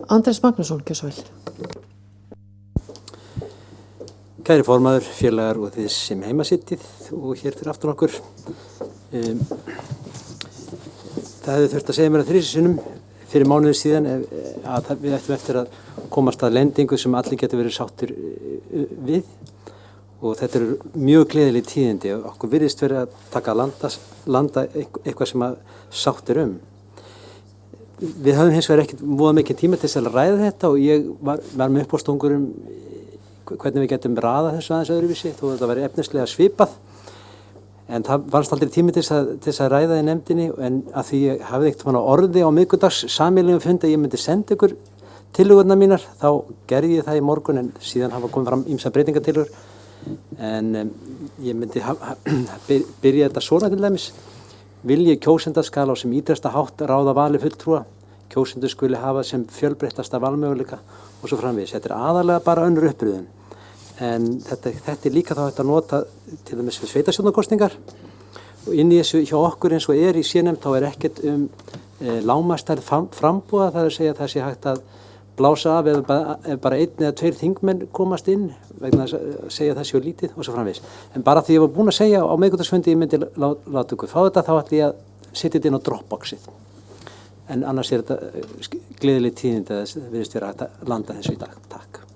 Andrés Magnússon, gjör svo vel. Kæri formaður, félagar og þið sem heimasittið og hér fyrir aftan okkur. Það hefði þurft að segja mér að þrisvar fyrir mánuði síðan að við ættum eftir að komast að lendingu sem allir getur verið sáttir við og þetta eru mjög gleðileg tíðindi og okkur virðist verið að taka landa eitthvað sem að sáttir Við höfum hins vegar ekkert voða mikið tíma til þess að ræða þetta og ég var með uppástungur hvernig við getum raða þessu aðeins öðruvísi þó þetta væri efnislega svipað. En það varst aldrei tími til þess að ræða í nefndinni en að því ég hafði ekkert orði á miðvikudags sameiginlegum fundi að ég myndi senda ykkur tillögurnar mínar, þá gerði ég það í morgun en síðan hafa komið fram ýmsar breytingartillögur. En ég myndi byrja þetta svona til dæmis. Vilji kjósenda skal á sem ýtrasta hátt ráða vali fulltrúa. Kjósendur skuli hafa sem fjölbreyttasta valmöguleika og svo framvegis. Þetta aðalega bara önnur uppröðun. En þetta líka þá hægt að nota til dæmis við sveitarstjórnarkosningar og inn í þessu hjá okkur eins og í sérnefnd þá ekkert lágmarksstærð frambúða, það að segja að það sé hægt að blása af ef bara 1 eða 2 þingmenn komast inn vegna að segja það séu lítið og svo framvegis. En bara því ég var búinn að segja á miðvikudagsfundi ég myndi láta ykkur fá þetta þá ætla ég að setja þetta inn á Dropboxið. En annars þetta gleðileg tíðindi að það virðist vera hægt að landa þessu í dag. Takk.